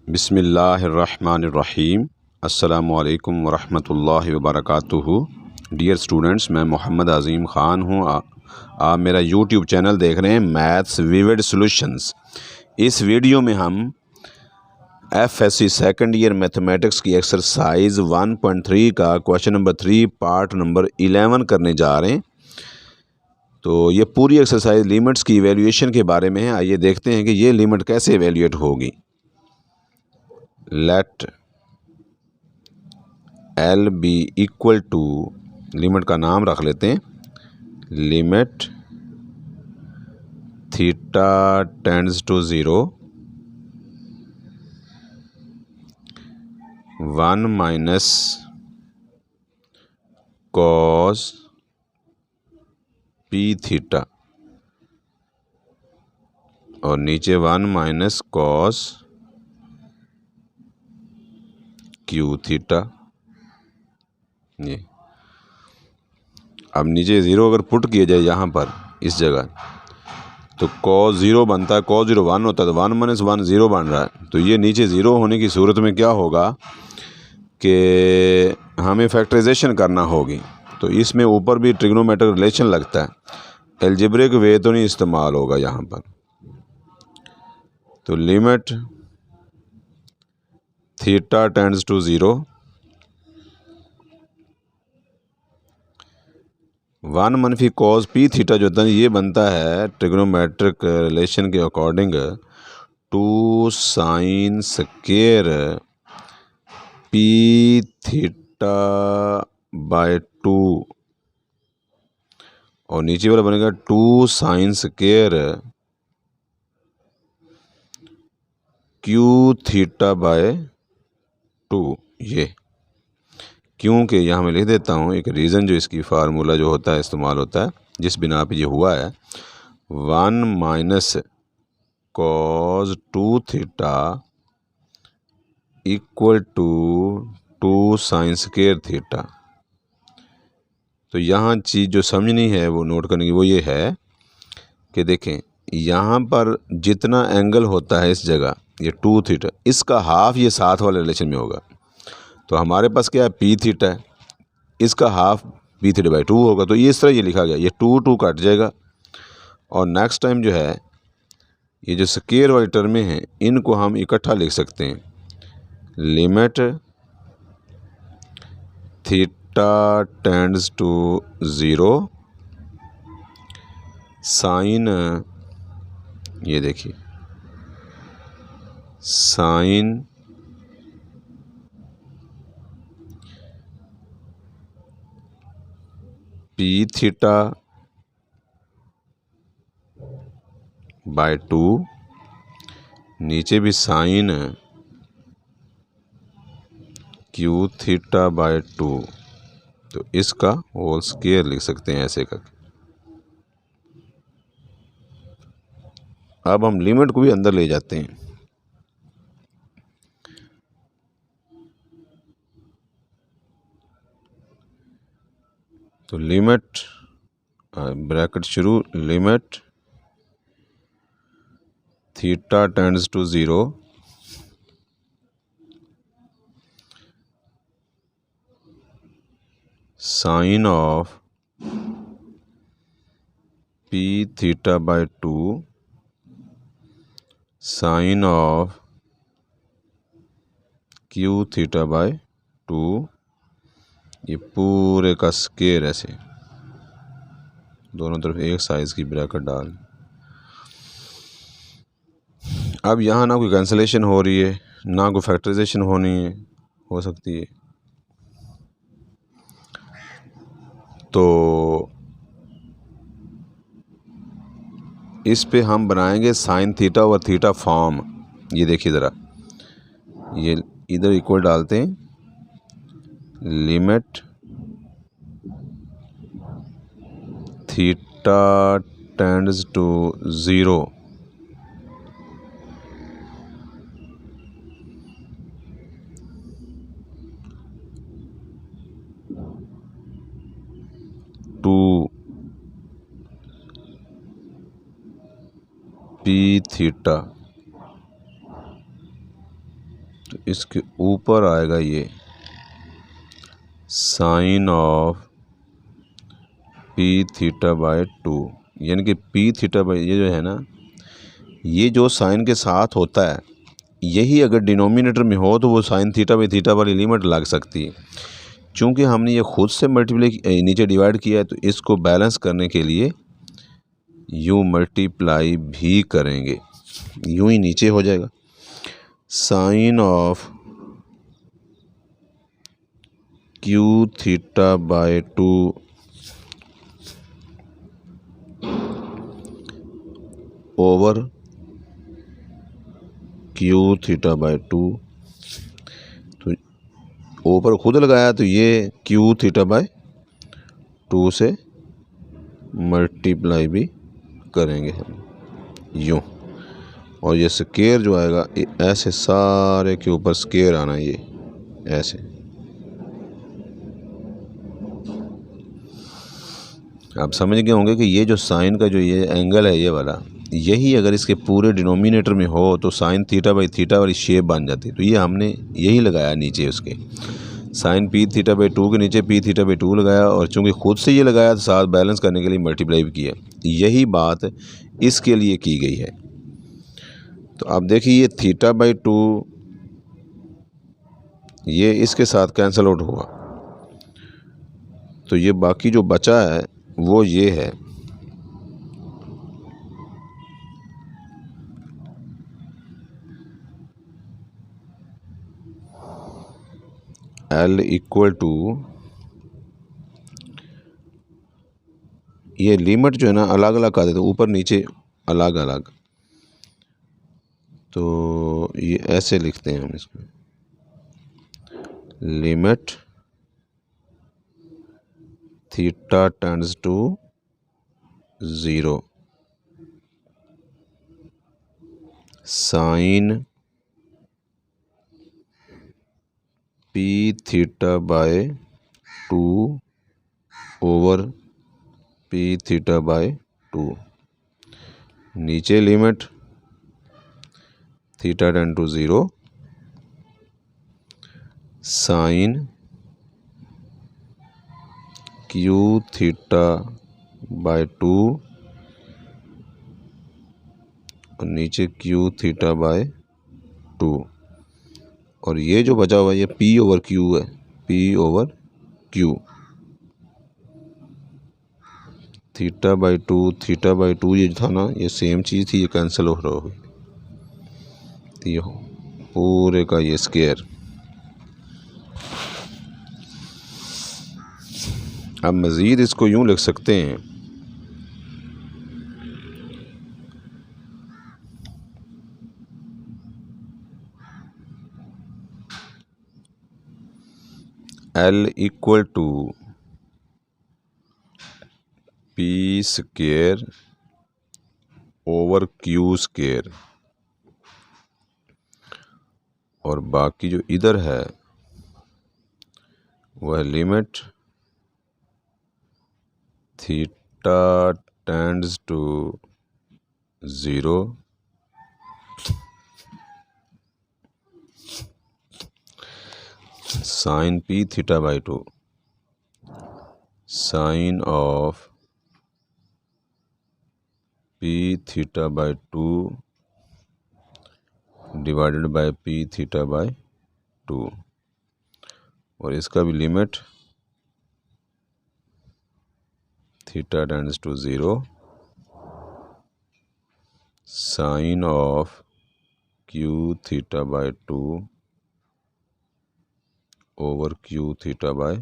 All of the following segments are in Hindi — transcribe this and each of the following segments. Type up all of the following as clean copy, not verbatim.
बिस्मिल्लाहिर्रहमानिर्रहीम। अस्सलामुअलैकुम वरहमतुल्लाहि वबरकातुहू। डियर स्टूडेंट्स, मैं मोहम्मद अज़ीम ख़ान हूँ। आप मेरा यूट्यूब चैनल देख रहे हैं मैथ्स विविड सॉल्यूशंस। इस वीडियो में हम एफएससी सेकंड ईयर मैथमेटिक्स की एक्सरसाइज 1.3 का क्वेश्चन नंबर 3 पार्ट नंबर 11 करने जा रहे हैं। तो ये पूरी एक्सरसाइज लिमिट्स की इवेल्यूएशन के बारे में है। आइए देखते हैं कि ये लिमिट कैसे इवेल्यूएट होगी। Let L be equal to, limit का नाम रख लेते हैं, limit theta tends to 0 1 minus cos P theta और नीचे 1 माइनस कॉस क्यू थीटा। ये अब नीचे 0 अगर पुट किया जाए यहाँ पर इस जगह, तो cos 0 बनता है, cos 0 1 होता है, तो 1 माइनस 1 0 बन रहा है। तो ये नीचे 0 होने की सूरत में क्या होगा कि हमें फैक्टराइजेशन करना होगी। तो इसमें ऊपर भी ट्रिग्नोमेट्रिक रिलेशन लगता है, एल्जेब्रिक वे तो नहीं इस्तेमाल होगा यहाँ पर। तो लिमिट थीटा टेंड्स टू 0 1 मनफी कॉस पी थीटा जो होता है ये बनता है ट्रिग्नोमेट्रिक रिलेशन के according 2 sine square P theta by 2 और नीचे वाला बनेगा 2 sine square Q theta by 2। ये क्योंकि यहाँ मैं लिख देता हूँ एक रीज़न, जो इसकी फार्मूला जो होता है इस्तेमाल होता है, जिस बिना पे ये हुआ है। 1 minus cos 2 theta equal to 2 sine square theta. तो यहाँ चीज़ जो समझनी है वो नोट करने की वो ये है कि देखें यहाँ पर जितना एंगल होता है इस जगह, ये 2 थीटा, इसका हाफ ये साथ वाले रिलेशन में होगा। तो हमारे पास क्या है, पी थीटा है, इसका हाफ पी थीटा बाई 2 होगा। तो ये इस तरह ये लिखा गया, ये 2 कट जाएगा। और नेक्स्ट टाइम जो है ये जो स्क्वायर वाली टर्में हैं इनको हम इकट्ठा लिख सकते हैं। Limit theta tends to 0 sine, ये देखिए साइन पी थीटा बाय 2, नीचे भी साइन क्यू थीटा बाय 2। तो इसका होल स्क्वायर लिख सकते हैं ऐसे करके। अब हम लिमिट को भी अंदर ले जाते हैं। तो लिमिट ब्रैकेट शुरू, limit theta tends to 0 sine of P theta by 2 sine of Q theta by 2। ये पूरे का स्क्वायर ऐसे दोनों तरफ एक साइज की ब्रैकेट डाल। अब यहाँ ना कोई कैंसलेशन हो रही है ना कोई फैक्टराइजेशन हो सकती है। तो इस पे हम बनाएंगे साइन थीटा और थीटा फॉर्म। ये देखिए ज़रा, ये इधर इक्वल डालते हैं, limit theta tends to 0 2 P theta तो इसके ऊपर आएगा ये sine of P theta by 2, यानी कि पी थीटा बाय ये जो है ना, ये जो साइन के साथ होता है यही अगर डिनोमिनेटर में हो तो वो साइन थीटा बाई थीटा वाली लिमिट लग सकती है। चूँकि हमने ये खुद से मल्टीप्लाई नीचे डिवाइड किया है तो इसको बैलेंस करने के लिए यूँ मल्टीप्लाई भी करेंगे, यूँ ही नीचे हो जाएगा sine of Q theta by 2 over Q theta by 2। तो ऊपर खुद लगाया तो ये क्यू थीटा बाय 2 से मल्टीप्लाई भी करेंगे हम यूँ, और ये स्केयर जो आएगा ये ऐसे सारे के ऊपर स्केयर आना, ये ऐसे। आप समझ गए होंगे कि ये जो साइन का जो ये एंगल है ये वाला, यही अगर इसके पूरे डिनोमिनेटर में हो तो साइन थीटा बाई थीटा वाली शेप बन जाती। तो ये हमने यही लगाया नीचे उसके, साइन पी थीटा बाई 2 के नीचे पी थीटा बाई 2 लगाया, और चूँकि खुद से ये लगाया तो साथ बैलेंस करने के लिए मल्टीप्लाई भी किया। यही बात इसके लिए की गई है। तो आप देखिए ये थीटा बाई 2 ये इसके साथ कैंसिल आउट हुआ, तो ये बाकी जो बचा है वो ये है L इक्वल टू, ये लिमिट जो है ना अलग अलग कर देते, ऊपर नीचे अलग अलग, तो ये ऐसे लिखते हैं हम इसको, limit theta tends to 0 sine P theta by 2 over P theta by 2, नीचे limit theta tend to 0 sine Q theta by 2 और नीचे क्यू थीटा बाय 2, और ये जो बचा हुआ है ये P ओवर Q है, P over Q, theta by 2 ये जो था ना ये सेम चीज़ थी, ये कैंसिल हो रहा है, ये पूरे का ये स्क्वायर। अब मज़ीद इसको यूँ लिख सकते हैं L equal to P square over Q square, और बाकी जो इधर है वह limit theta tends to 0 sine P theta by 2 sine of P theta by 2 divided by P theta by 2, और इसका भी limit theta tends to 0 sine of Q theta by 2 over Q theta by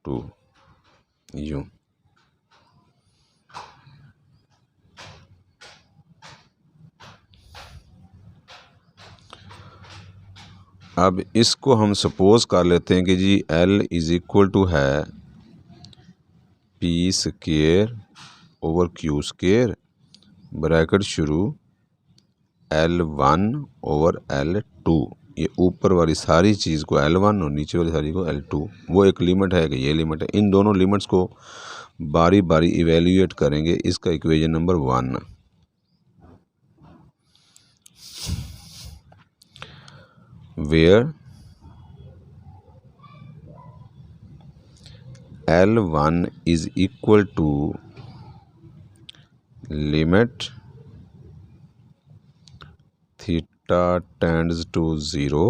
2 यूँ। अब इसको हम सपोज कर लेते हैं कि जी L इज़ इक्वल टू है P square over Q square bracket शुरू L1 ओवर L2, ये ऊपर वाली सारी चीज़ को L1 और नीचे वाली सारी को L2, वो एक लिमिट है कि ये लिमिट है। इन दोनों लिमिट्स को बारी बारी इवेल्यूएट करेंगे, इसका equation number 1। where L1 is equal to limit theta tends to 0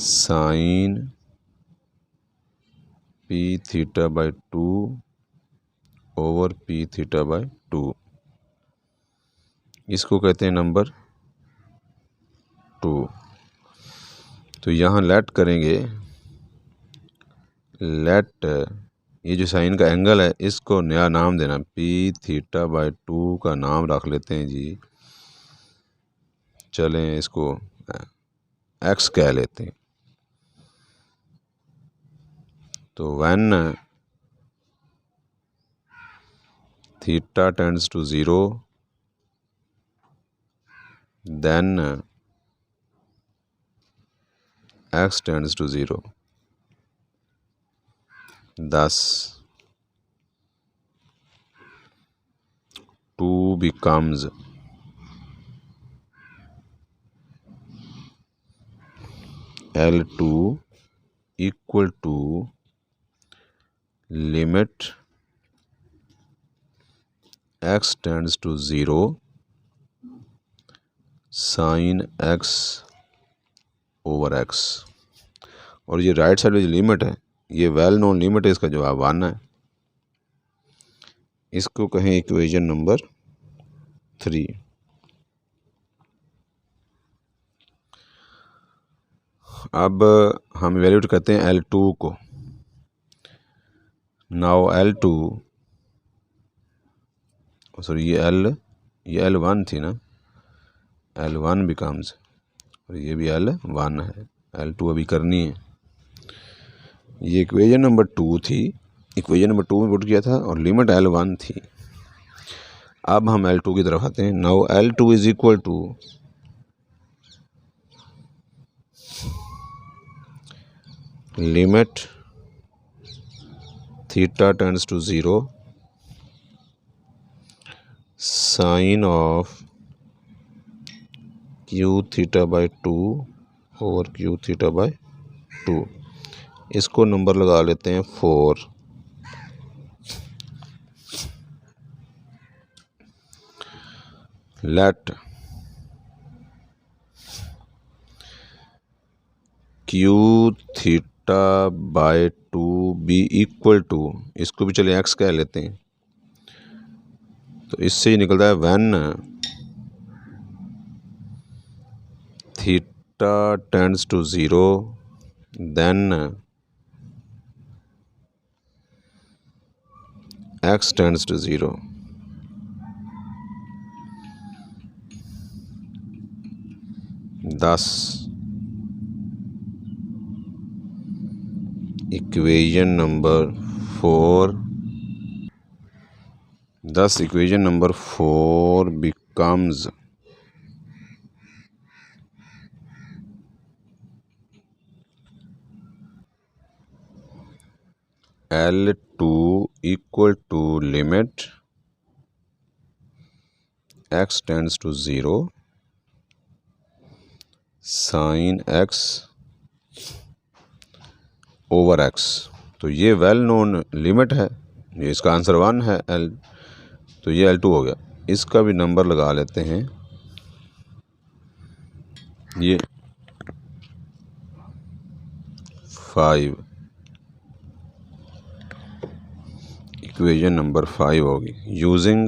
sin p theta by 2 over p theta by 2। इसको कहते हैं नंबर 2। तो यहाँ लेट करेंगे, लेट ये जो साइन का एंगल है इसको नया नाम देना, पी थीटा बाय 2 का नाम रख लेते हैं जी। चलें इसको एक्स कह लेते हैं। तो when theta tends to 0 then x tends to 0। Thus 2 becomes L2 equal to limit x tends to 0 sin x over x। और ये राइट साइड में जो लिमिट है ये वेल नोन लिमिट है, इसका जवाब 1 है। इसको कहें इक्वेशन नंबर 3। अब हम इवेल्यूएट करते हैं L2 को। नाउ L2 सॉरी ये L1 थी ना, L1 बिकम्स, और ये भी L1 है, L2 अभी करनी है। ये इक्वेशन नंबर 2 थी, इक्वेशन नंबर 2 में पुट किया था और लिमिट L1 थी। अब हम L2 की तरफ आते हैं। Now L2 is equal to limit theta tends to 0 sine of Q theta by 2 over Q theta by 2। इसको नंबर लगा लेते हैं 4। Let Q theta by 2 be equal to, इसको भी चले एक्स कह लेते हैं। तो इससे ही निकलता है when theta tends to 0 then x tends to 0। Thus equation number 4 becomes L2 equal to limit x tends to 0 sin x over x। तो ये वेल नोन लिमिट है, ये इसका आंसर 1 है L, तो ये L2 हो गया। इसका भी नंबर लगा लेते हैं, ये 5, इक्वेशन नंबर 5 होगी। Using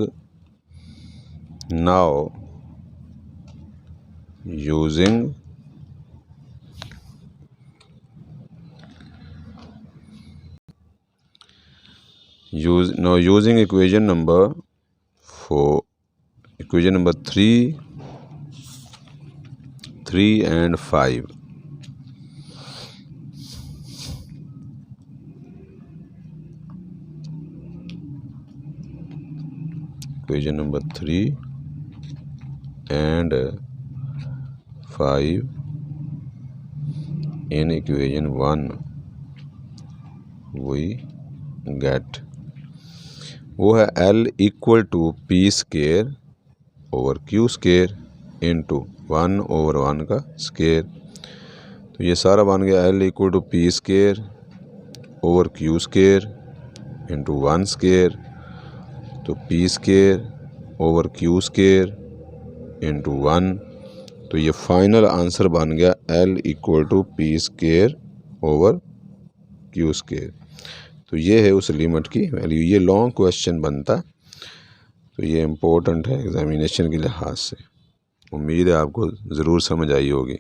equation number 4, equation number 3 and 5। equation number 3 and 5 in equation 1 we get, वो है L equal to P square over Q square. Into 1/1 का स्केयर। तो ये सारा बन गया L equal to P square over Q square into 1 square. तो P square over Q square into 1। तो ये फाइनल आंसर बन गया L equal to P square over Q square. तो ये है उस लिमिट की वैल्यू। ये लॉन्ग क्वेश्चन बनता, तो ये इम्पोर्टेंट है एग्जामिनेशन के लिहाज से। उम्मीद है आपको ज़रूर समझ आई होगी।